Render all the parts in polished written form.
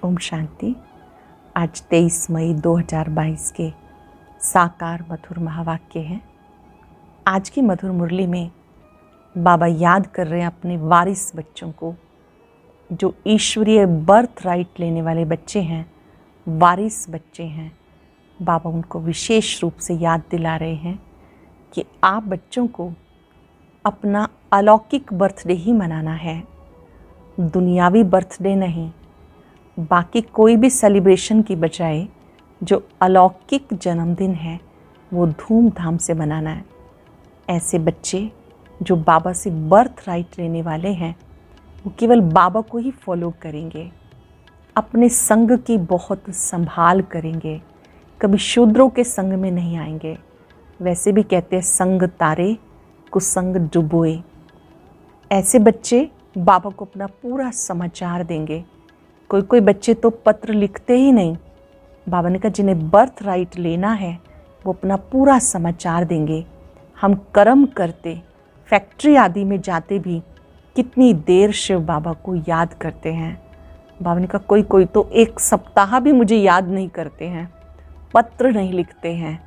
ओम शांति। आज 23 मई 2022 के साकार मधुर महावाक्य हैं। आज की मधुर मुरली में बाबा याद कर रहे हैं अपने वारिस बच्चों को, जो ईश्वरीय बर्थ राइट लेने वाले बच्चे हैं, वारिस बच्चे हैं। बाबा उनको विशेष रूप से याद दिला रहे हैं कि आप बच्चों को अपना अलौकिक बर्थडे ही मनाना है, दुनियावी बर्थडे नहीं। बाकी कोई भी सेलिब्रेशन की बजाय जो अलौकिक जन्मदिन है वो धूमधाम से मनाना है। ऐसे बच्चे जो बाबा से बर्थ राइट लेने वाले हैं वो केवल बाबा को ही फॉलो करेंगे, अपने संग की बहुत संभाल करेंगे, कभी शूद्रों के संग में नहीं आएंगे। वैसे भी कहते हैं संग तारे कुसंग डुबोए। ऐसे बच्चे बाबा को अपना पूरा समाचार देंगे। कोई कोई बच्चे तो पत्र लिखते ही नहीं। बाबा ने कहा जिन्हें बर्थ राइट लेना है वो अपना पूरा समाचार देंगे। हम कर्म करते, फैक्ट्री आदि में जाते भी कितनी देर शिव बाबा को याद करते हैं। बाबा ने कहा कोई कोई तो एक सप्ताह भी मुझे याद नहीं करते हैं, पत्र नहीं लिखते हैं।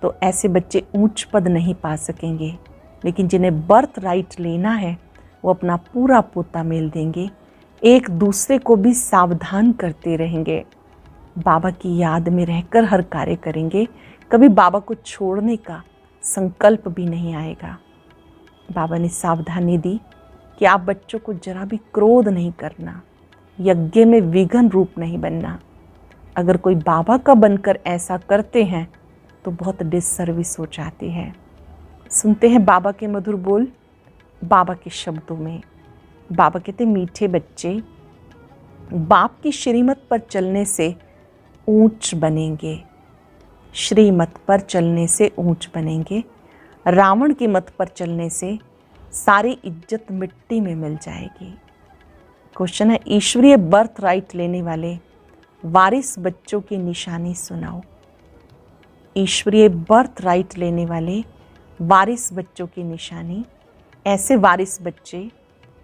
तो ऐसे बच्चे ऊंच पद नहीं पा सकेंगे। लेकिन जिन्हें बर्थ राइट लेना है वो अपना पूरा पोता मेल देंगे, एक दूसरे को भी सावधान करते रहेंगे, बाबा की याद में रहकर हर कार्य करेंगे। कभी बाबा को छोड़ने का संकल्प भी नहीं आएगा। बाबा ने सावधानी दी कि आप बच्चों को जरा भी क्रोध नहीं करना, यज्ञ में विघ्न रूप नहीं बनना। अगर कोई बाबा का बनकर ऐसा करते हैं तो बहुत डिससर्विस हो जाती है। सुनते हैं बाबा के मधुर बोल, बाबा के शब्दों में। बाबा कहते मीठे बच्चे बाप की श्रीमत पर चलने से ऊंच बनेंगे, श्रीमत पर चलने से ऊंच बनेंगे। रावण की मत पर चलने से सारी इज्जत मिट्टी में मिल जाएगी। क्वेश्चन है, ईश्वरीय बर्थ राइट लेने वाले वारिस बच्चों की निशानी सुनाओ। ईश्वरीय बर्थ राइट लेने वाले वारिस बच्चों की निशानी। ऐसे वारिस बच्चे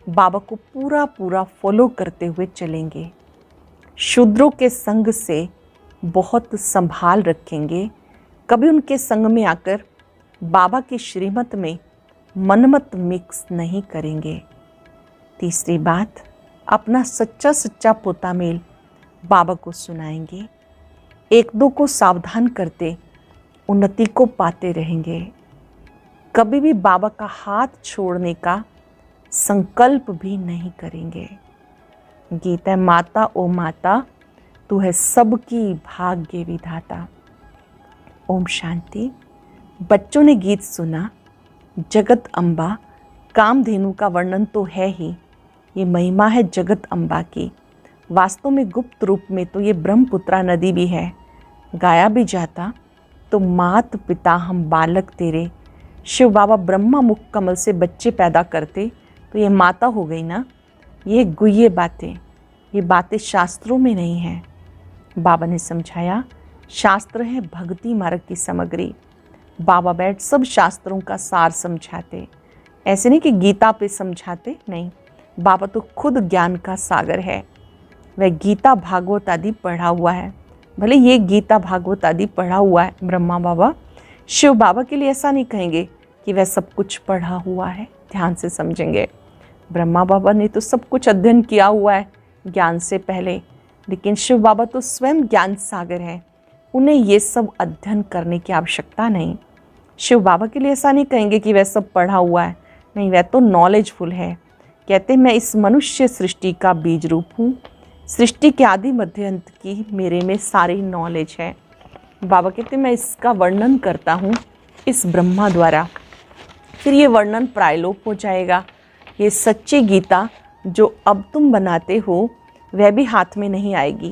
बाबा को पूरा पूरा फॉलो करते हुए चलेंगे, शूद्रों के संग से बहुत संभाल रखेंगे, कभी उनके संग में आकर बाबा की श्रीमत में मनमत मिक्स नहीं करेंगे। तीसरी बात, अपना सच्चा सच्चा पोता मेल बाबा को सुनाएंगे, एक दो को सावधान करते उन्नति को पाते रहेंगे। कभी भी बाबा का हाथ छोड़ने का संकल्प भी नहीं करेंगे। गीता है, माता ओ माता तू है सबकी भाग्य विधाता। ओम शांति। बच्चों ने गीत सुना, जगत अम्बा कामधेनु का वर्णन तो है ही, ये महिमा है जगत अम्बा की। वास्तव में गुप्त रूप में तो ये ब्रह्मपुत्रा नदी भी है। गाया भी जाता तो मात पिता हम बालक तेरे। शिव बाबा ब्रह्मा मुख कमल से बच्चे पैदा करते तो ये माता हो गई ना। ये गुह्य बातें, ये बातें शास्त्रों में नहीं हैं। बाबा ने समझाया शास्त्र है भक्ति मार्ग की सामग्री। बाबा बैठ सब शास्त्रों का सार समझाते। ऐसे नहीं कि गीता पे समझाते, नहीं, बाबा तो खुद ज्ञान का सागर है। वह गीता भागवत आदि पढ़ा हुआ है। भले ये गीता भागवत आदि पढ़ा हुआ है ब्रह्मा बाबा, शिव बाबा के लिए ऐसा नहीं कहेंगे कि वह सब कुछ पढ़ा हुआ है। ध्यान से समझेंगे, ब्रह्मा बाबा ने तो सब कुछ अध्ययन किया हुआ है ज्ञान से पहले, लेकिन शिव बाबा तो स्वयं ज्ञान सागर है, उन्हें ये सब अध्ययन करने की आवश्यकता नहीं। शिव बाबा के लिए ऐसा नहीं कहेंगे कि वह सब पढ़ा हुआ है, नहीं, वह तो नॉलेजफुल है। कहते मैं इस मनुष्य सृष्टि का बीज रूप हूँ, सृष्टि के आदि मध्य अंत की मेरे में सारी नॉलेज है। बाबा कहते मैं इसका वर्णन करता हूँ इस ब्रह्मा द्वारा, फिर ये वर्णन प्रायलोप हो जाएगा। ये सच्ची गीता जो अब तुम बनाते हो वह भी हाथ में नहीं आएगी।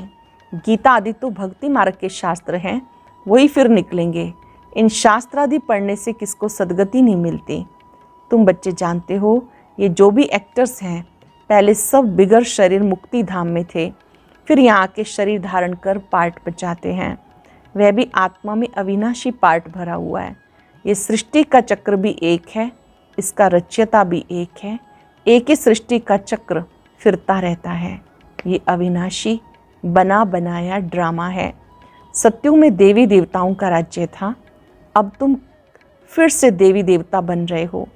गीता आदि तो भक्ति मार्ग के शास्त्र हैं, वही फिर निकलेंगे। इन शास्त्र आदि पढ़ने से किसको सद्गति नहीं मिलती। तुम बच्चे जानते हो ये जो भी एक्टर्स हैं पहले सब बिगर शरीर मुक्ति धाम में थे, फिर यहाँ आके शरीर धारण कर पार्ट बचाते हैं। वह भी आत्मा में अविनाशी पार्ट भरा हुआ है। ये सृष्टि का चक्र भी एक है, इसका रचयिता भी एक है। एक ही सृष्टि का चक्र फिरता रहता है। ये अविनाशी बना बनाया ड्रामा है। सत्युग में देवी देवताओं का राज्य था, अब तुम फिर से देवी देवता बन रहे हो।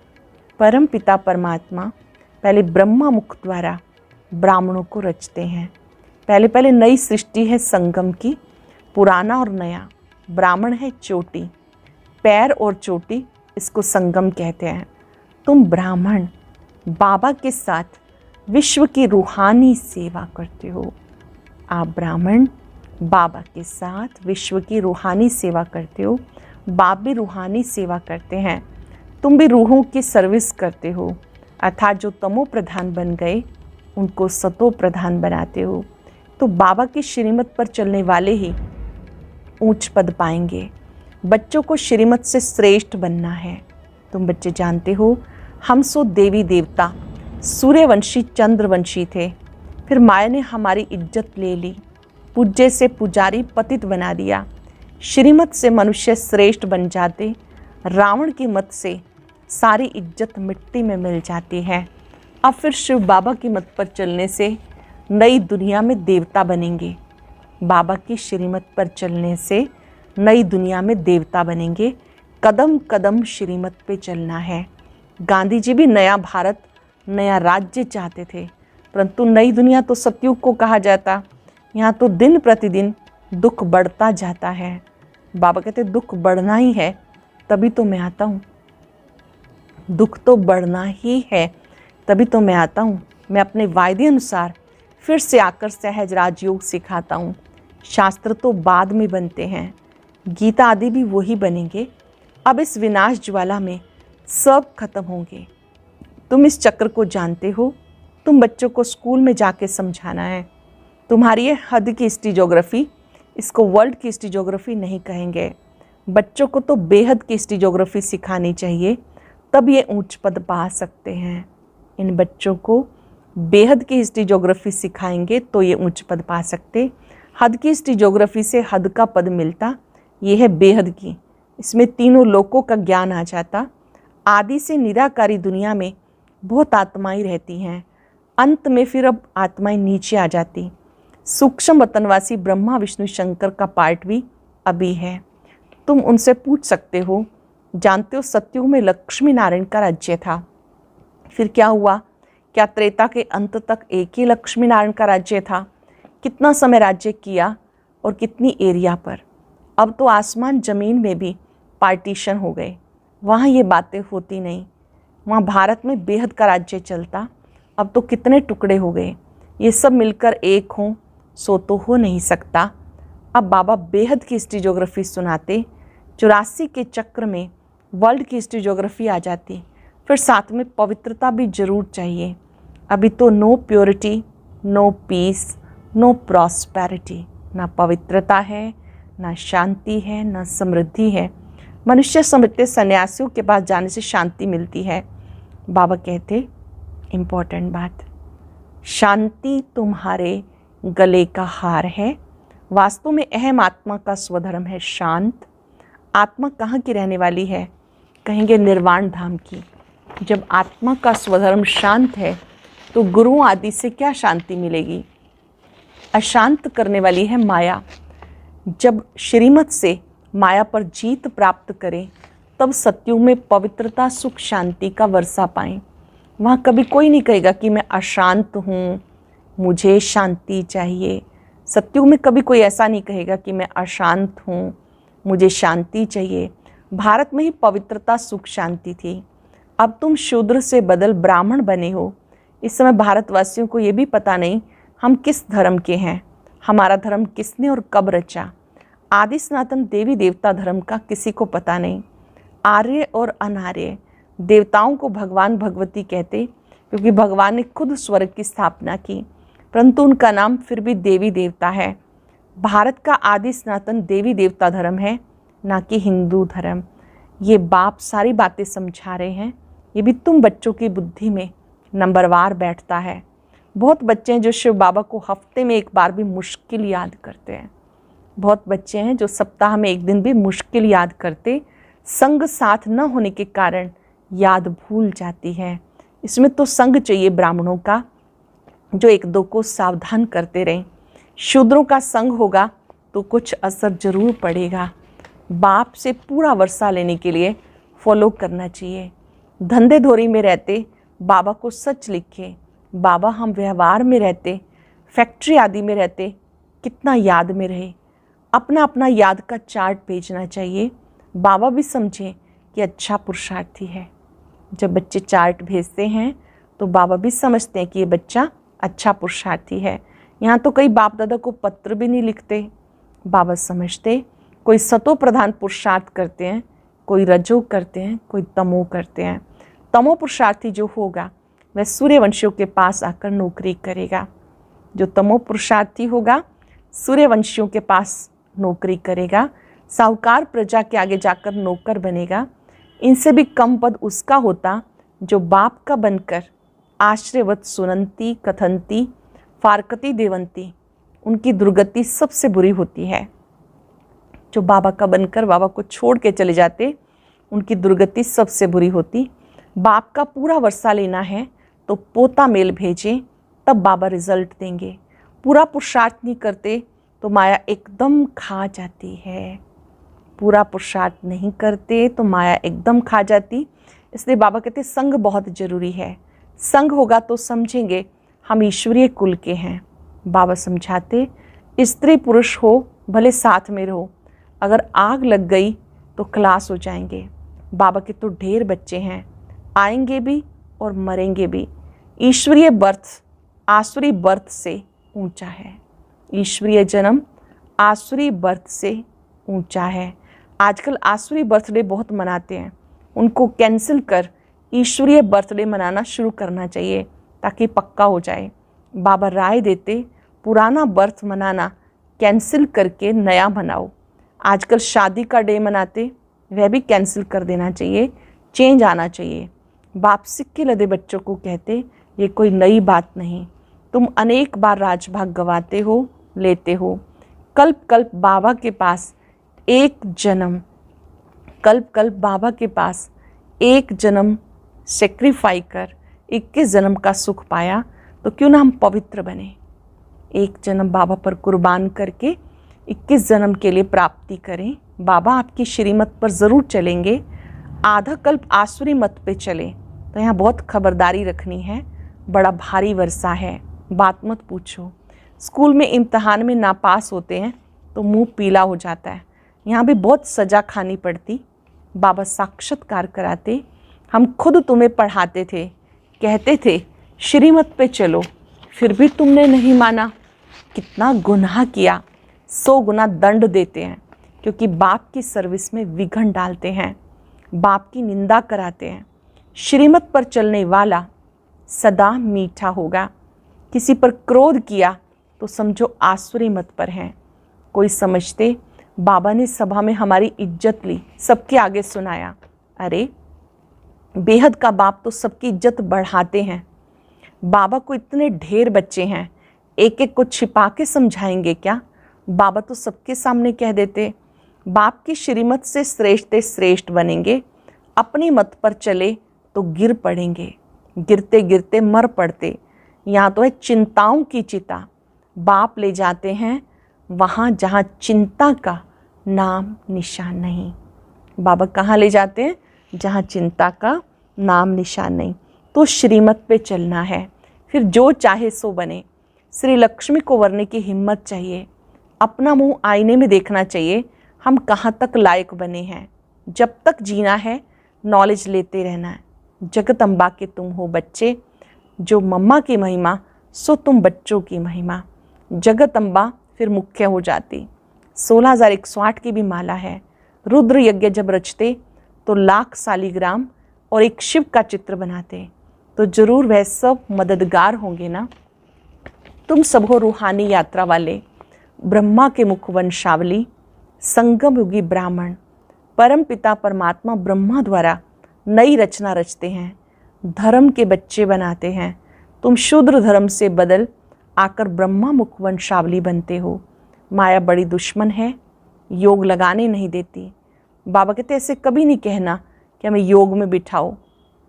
परम पिता परमात्मा पहले ब्रह्मा मुख द्वारा ब्राह्मणों को रचते हैं। पहले पहले नई सृष्टि है संगम की, पुराना और नया। ब्राह्मण है चोटी, पैर और चोटी, इसको संगम कहते हैं। तुम ब्राह्मण बाबा के साथ विश्व की रूहानी सेवा करते हो। आप ब्राह्मण बाबा के साथ विश्व की रूहानी सेवा करते हो। बाप भी रूहानी सेवा करते हैं, तुम भी रूहों की सर्विस करते हो। अर्थात जो तमो प्रधान बन गए उनको सतो प्रधान बनाते हो। तो बाबा की श्रीमत पर चलने वाले ही ऊंच पद पाएंगे। बच्चों को श्रीमत से श्रेष्ठ बनना है। तुम बच्चे जानते हो हम सो देवी देवता सूर्यवंशी चंद्रवंशी थे, फिर माया ने हमारी इज्जत ले ली, पूज्य से पुजारी पतित बना दिया। श्रीमत से मनुष्य श्रेष्ठ बन जाते, रावण की मत से सारी इज्जत मिट्टी में मिल जाती है। अब फिर शिव बाबा की मत पर चलने से नई दुनिया में देवता बनेंगे। बाबा की श्रीमत पर चलने से नई दुनिया में देवता बनेंगे। कदम कदम श्रीमत पे चलना है। गांधी जी भी नया भारत नया राज्य चाहते थे, परंतु नई दुनिया तो सतयुग को कहा जाता। यहाँ तो दिन प्रतिदिन दुख बढ़ता जाता है। बाबा कहते दुख बढ़ना ही है तभी तो मैं आता हूँ, दुख तो बढ़ना ही है तभी तो मैं आता हूँ। मैं अपने वायदे अनुसार फिर से आकर सहज राजयोग सिखाता हूँ। शास्त्र तो बाद में बनते हैं, गीता आदि भी वही बनेंगे। अब इस विनाश ज्वाला में सब खत्म होंगे। तुम इस चक्र को जानते हो, तुम बच्चों को स्कूल में जाके समझाना है। तुम्हारी ये हद की हिस्ट्री ज्योग्राफी, इसको वर्ल्ड की हिस्ट्री ज्योग्राफी नहीं कहेंगे। बच्चों को तो बेहद की हिस्ट्री ज्योग्राफी सिखानी चाहिए, तब ये ऊंच पद पा सकते हैं। इन बच्चों को बेहद की हिस्ट्री ज्योग्राफी सिखाएंगे तो ये ऊंच पद पा सकते। हद की हिस्ट्री ज्योग्राफी से हद का पद मिलता, ये है बेहद की। इसमें तीनों लोकों का ज्ञान आ जाता। आदि से निराकारी दुनिया में बहुत आत्माएं रहती हैं, अंत में फिर अब आत्माएं नीचे आ जाती। सूक्ष्म वतनवासी ब्रह्मा विष्णु शंकर का पार्ट भी अभी है। तुम उनसे पूछ सकते हो, जानते हो सतयुग में लक्ष्मी नारायण का राज्य था, फिर क्या हुआ? क्या त्रेता के अंत तक एक ही लक्ष्मी नारायण का राज्य था? कितना समय राज्य किया और कितनी एरिया पर? अब तो आसमान ज़मीन में भी पार्टीशन हो गए, वहाँ ये बातें होती नहीं। वहाँ भारत में बेहद का राज्य चलता, अब तो कितने टुकड़े हो गए। ये सब मिलकर एक हों सो तो हो नहीं सकता। अब बाबा बेहद की हिस्ट्री ज्योग्राफी सुनाते, 84 के चक्र में वर्ल्ड की हिस्ट्री ज्योग्राफी आ जाती, फिर साथ में पवित्रता भी जरूर चाहिए। अभी तो no purity, no peace, no prosperity, ना पवित्रता है, ना शांति है, ना समृद्धि है। मनुष्य समझते सन्यासियों के पास जाने से शांति मिलती है। बाबा कहते इम्पोर्टेंट बात, शांति तुम्हारे गले का हार है। वास्तव में अहम आत्मा का स्वधर्म है शांत। आत्मा कहाँ की रहने वाली है? कहेंगे निर्वाण धाम की। जब आत्मा का स्वधर्म शांत है तो गुरुओं आदि से क्या शांति मिलेगी? अशांत करने वाली है माया। जब श्रीमत से माया पर जीत प्राप्त करें तब सत्युग में पवित्रता सुख शांति का वर्षा पाएं। वहाँ कभी कोई नहीं कहेगा कि मैं अशांत हूँ, मुझे शांति चाहिए। सत्युग में कभी कोई ऐसा नहीं कहेगा कि मैं अशांत हूँ, मुझे शांति चाहिए। भारत में ही पवित्रता सुख शांति थी। अब तुम शूद्र से बदल ब्राह्मण बने हो। इस समय भारतवासियों को ये भी पता नहीं हम किस धर्म के हैं, हमारा धर्म किसने और कब रचा। आदि सनातन देवी देवता धर्म का किसी को पता नहीं। आर्य और अनार्य देवताओं को भगवान भगवती कहते, क्योंकि भगवान ने खुद स्वर्ग की स्थापना की, परंतु उनका नाम फिर भी देवी देवता है। भारत का आदि सनातन देवी देवता धर्म है, ना कि हिंदू धर्म। ये बाप सारी बातें समझा रहे हैं, ये भी तुम बच्चों की बुद्धि में नंबरवार बैठता है। बहुत बच्चे हैं जो शिव बाबा को हफ्ते में एक बार भी मुश्किल याद करते हैं। बहुत बच्चे हैं जो सप्ताह में एक दिन भी मुश्किल याद करते, संग साथ न होने के कारण याद भूल जाती है। इसमें तो संग चाहिए ब्राह्मणों का, जो एक दो को सावधान करते रहें। शूद्रों का संग होगा तो कुछ असर जरूर पड़ेगा। बाप से पूरा वर्षा लेने के लिए फॉलो करना चाहिए। धंधे धोरी में रहते बाबा को सच लिखे। बाबा हम व्यवहार में रहते, फैक्ट्री आदि में रहते, कितना याद में रहे। अपना अपना याद का चार्ट भेजना चाहिए। बाबा भी समझें कि अच्छा पुरुषार्थी है। जब बच्चे चार्ट भेजते हैं तो बाबा भी समझते हैं कि ये बच्चा अच्छा पुरुषार्थी है। यहाँ तो कई बाप दादा को पत्र भी नहीं लिखते। बाबा समझते कोई सतो प्रधान पुरुषार्थ करते हैं, कोई रजो करते हैं, कोई तमो करते हैं। तमो पुरुषार्थी जो होगा वह सूर्यवंशियों के पास आकर नौकरी करेगा। जो तमो पुरुषार्थी होगा सूर्यवंशियों के पास नौकरी करेगा, साहूकार प्रजा के आगे जाकर नौकर बनेगा। इनसे भी कम पद उसका होता जो बाप का बनकर आश्रयवत सुनंती कथंती फारकती देवंती। उनकी दुर्गति सबसे बुरी होती है। जो बाबा का बनकर बाबा को छोड़ के चले जाते, उनकी दुर्गति सबसे बुरी होती। बाप का पूरा वर्षा लेना है तो पोता मेल भेजें, तब बाबा रिजल्ट देंगे। पूरा पुरुषार्थ नहीं करते तो माया एकदम खा जाती है। पूरा पुरुषार्थ नहीं करते तो माया एकदम खा जाती। इसलिए बाबा कहते संग बहुत ज़रूरी है। संग होगा तो समझेंगे हम ईश्वरीय कुल के हैं। बाबा समझाते स्त्री पुरुष हो भले साथ में रहो, अगर आग लग गई तो खलास हो जाएंगे। बाबा के तो ढेर बच्चे हैं, आएंगे भी और मरेंगे भी। ईश्वरीय बर्थ आसुरी बर्थ से ऊंचा है। ईश्वरीय जन्म आसुरी बर्थ से ऊंचा है। आजकल आसुरी बर्थडे बहुत मनाते हैं, उनको कैंसिल कर ईश्वरीय बर्थडे मनाना शुरू करना चाहिए ताकि पक्का हो जाए। बाबा राय देते पुराना बर्थ मनाना कैंसिल करके नया मनाओ। आजकल शादी का डे मनाते, वह भी कैंसिल कर देना चाहिए, चेंज आना चाहिए। बाप सिक्के लदे बच्चों को कहते ये कोई नई बात नहीं, तुम अनेक बार राजभाग गवाते हो, लेते हो। कल्प कल्प बाबा के पास एक जन्म, कल्प कल्प बाबा के पास एक जन्म सेक्रीफाई कर 21 जन्म का सुख पाया, तो क्यों ना हम पवित्र बने। एक जन्म बाबा पर कुर्बान करके 21 जन्म के लिए प्राप्ति करें। बाबा आपकी श्रीमत पर ज़रूर चलेंगे। आधा कल्प आसुरी मत पे चले तो यहाँ बहुत खबरदारी रखनी है। बड़ा भारी वर्षा है, बात मत पूछो। स्कूल में इम्तहान में नापास होते हैं तो मुंह पीला हो जाता है, यहाँ भी बहुत सज़ा खानी पड़ती। बाबा साक्षात्कार कराते, हम खुद तुम्हें पढ़ाते थे, कहते थे श्रीमत पे चलो, फिर भी तुमने नहीं माना। कितना गुनाह किया, 100 गुना दंड देते हैं, क्योंकि बाप की सर्विस में विघ्न डालते हैं, बाप की निंदा कराते हैं। श्रीमत पर चलने वाला सदा मीठा होगा। किसी पर क्रोध किया तो समझो आसुरी मत पर हैं। कोई समझते बाबा ने सभा में हमारी इज्जत ली, सबके आगे सुनाया। अरे बेहद का बाप तो सबकी इज्जत बढ़ाते हैं। बाबा को इतने ढेर बच्चे हैं, एक एक को छिपा के समझाएंगे क्या? बाबा तो सबके सामने कह देते, बाप की श्रीमत से श्रेष्ठ श्रेष्ठ बनेंगे। अपनी मत पर चले तो गिर पड़ेंगे, गिरते गिरते मर पड़ते। यहाँ तो है चिंताओं की चिता। बाप ले जाते हैं वहाँ जहाँ चिंता का नाम निशान नहीं। बाबा कहाँ ले जाते हैं? जहाँ चिंता का नाम निशान नहीं। तो श्रीमत पे चलना है, फिर जो चाहे सो बने। श्री लक्ष्मी को वरने की हिम्मत चाहिए। अपना मुंह आईने में देखना चाहिए, हम कहाँ तक लायक बने हैं। जब तक जीना है नॉलेज लेते रहना है। जगदम्बा के तुम हो बच्चे, जो मम्मा की महिमा सो तुम बच्चों की महिमा। जगदम्बा फिर मुख्य हो जाती। 16,108 की भी माला है। रुद्र यज्ञ जब रचते तो लाख सालीग्राम और एक शिव का चित्र बनाते, तो जरूर वह सब मददगार होंगे ना। तुम सब हो रूहानी यात्रा वाले, ब्रह्मा के मुख वंशावली, संगम युगी ब्राह्मण। परम पिता परमात्मा ब्रह्मा द्वारा नई रचना रचते हैं, धर्म के बच्चे बनाते हैं। तुम शूद्र धर्म से बदल आकर ब्रह्मा मुख वंशावली बनते हो। माया बड़ी दुश्मन है, योग लगाने नहीं देती। बाबा कहते ऐसे कभी नहीं कहना कि हमें योग में बिठाओ।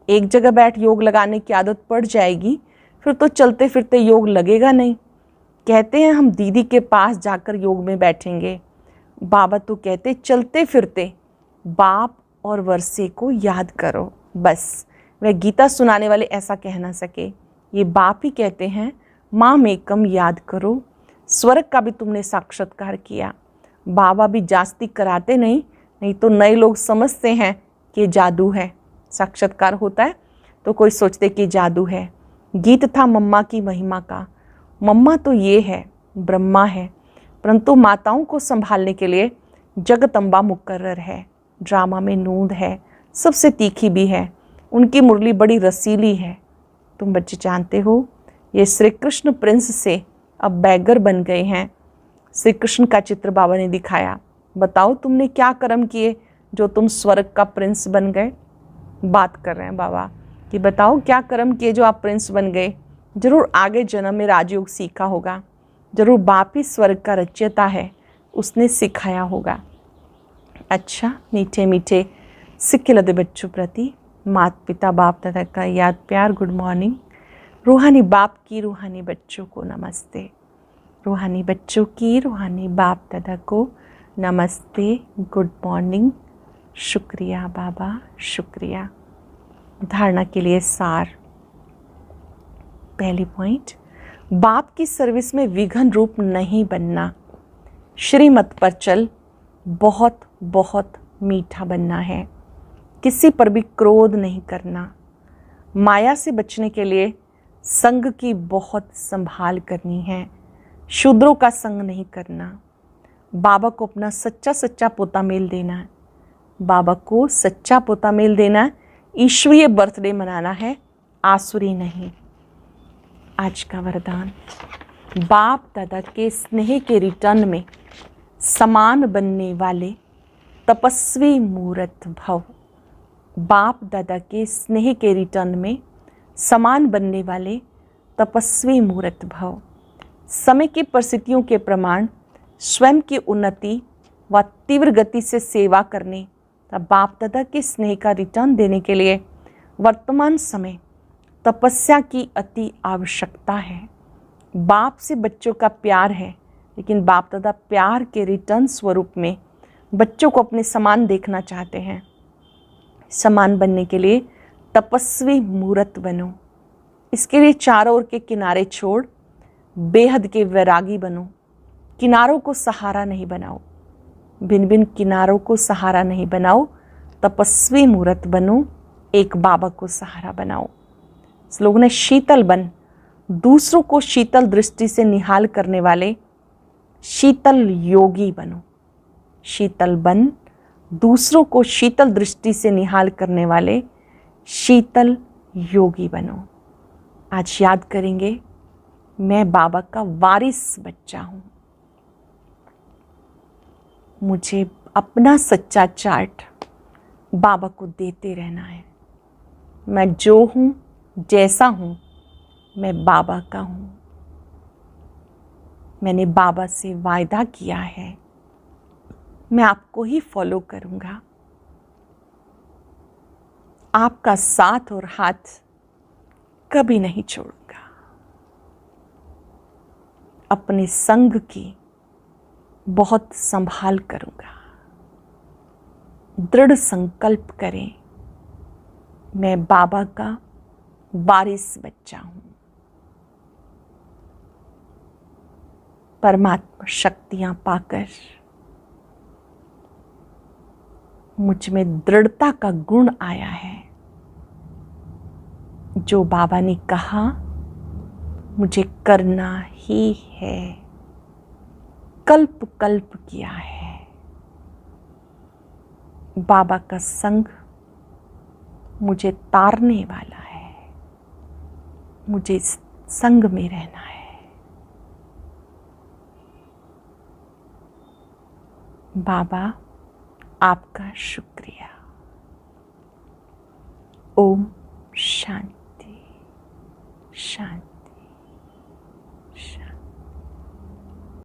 एक जगह बैठ योग लगाने की आदत पड़ जाएगी, फिर तो चलते फिरते योग लगेगा नहीं। कहते हैं हम दीदी के पास जाकर योग में बैठेंगे, बाबा तो कहते चलते फिरते बाप और वर्षे को याद करो। बस वह गीता सुनाने वाले ऐसा कह ना सके, ये बाप ही कहते हैं माँ मेकम याद करो। स्वर्ग का भी तुमने साक्षात्कार किया। बाबा भी जास्ती कराते नहीं तो नए लोग समझते हैं कि जादू है। साक्षात्कार होता है तो कोई सोचते कि जादू है। गीत था मम्मा की महिमा का। मम्मा तो ये है, ब्रह्मा है, परंतु माताओं को संभालने के लिए जगदम्बा मुकर्रर है। ड्रामा में नूंद है, सबसे तीखी भी है, उनकी मुरली बड़ी रसीली है। तुम बच्चे जानते हो ये श्री कृष्ण प्रिंस से अब बैगर बन गए हैं। श्री कृष्ण का चित्र बाबा ने दिखाया। बताओ तुमने क्या कर्म किए जो तुम स्वर्ग का प्रिंस बन गए। बात कर रहे हैं बाबा कि बताओ क्या कर्म किए जो आप प्रिंस बन गए। जरूर आगे जन्म में राजयोग सीखा होगा, जरूर बाप ही स्वर्ग का रचयिता है, उसने सिखाया होगा। अच्छा मीठे मीठे सिक्के लदे बच्चों प्रति माता पिता बाप दादा का याद प्यार गुड मॉर्निंग। रूहानी बाप की रूहानी बच्चों को नमस्ते। रूहानी बच्चों की रूहानी बाप दादा को नमस्ते, गुड मॉर्निंग। शुक्रिया बाबा, शुक्रिया। धारणा के लिए सार। पहली पॉइंट, बाप की सर्विस में विघन रूप नहीं बनना। श्रीमत पर चल बहुत बहुत मीठा बनना है। किसी पर भी क्रोध नहीं करना। माया से बचने के लिए संग की बहुत संभाल करनी है। शूद्रों का संग नहीं करना। बाबा को अपना सच्चा पोता मेल देना है। बाबा को सच्चा पोता मेल देना, ईश्वरीय बर्थडे मनाना है, आसुरी नहीं। आज का वरदान, बाप दादा के स्नेह के रिटर्न में समान बनने वाले तपस्वी मूर्त भव। बाप दादा के स्नेह के रिटर्न में समान बनने वाले तपस्वी मूर्त भव। समय की परिस्थितियों के प्रमाण स्वयं की उन्नति व तीव्र गति से सेवा करने तथा बाप दादा के स्नेह का रिटर्न देने के लिए वर्तमान समय तपस्या की अति आवश्यकता है। बाप से बच्चों का प्यार है, लेकिन बाप दादा प्यार के रिटर्न स्वरूप में बच्चों को अपने समान देखना चाहते हैं। समान बनने के लिए तपस्वी मूर्त बनो। इसके लिए चारों ओर के किनारे छोड़ बेहद के वैरागी बनो। किनारों को सहारा नहीं बनाओ, भिन्न भिन्न किनारों को सहारा नहीं बनाओ। तपस्वी मूर्त बनो, एक बाबा को सहारा बनाओ। स्लोगन है शीतल बन, दूसरों को शीतल दृष्टि से निहाल करने वाले शीतल योगी बनो। शीतल बन, दूसरों को शीतल दृष्टि से निहाल करने वाले शीतल योगी बनो। आज याद करेंगे, मैं बाबा का वारिस बच्चा हूँ। मुझे अपना सच्चा चार्ट बाबा को देते रहना है। मैं जो हूँ, जैसा हूँ, मैं बाबा का हूँ। मैंने बाबा से वायदा किया है, मैं आपको ही फॉलो करूँगा। आपका साथ और हाथ कभी नहीं छोड़ूंगा। अपने संग की बहुत संभाल करूँगा। दृढ़ संकल्प करें, मैं बाबा का वारिस बच्चा हूँ। परमात्मा शक्तियाँ पाकर मुझ में दृढ़ता का गुण आया है। जो बाबा ने कहा मुझे करना ही है, कल्प कल्प किया है। बाबा का संग मुझे तारने वाला है। मुझे इस संग में रहना है। बाबा आपका शुक्रिया। ओम शांति शांति।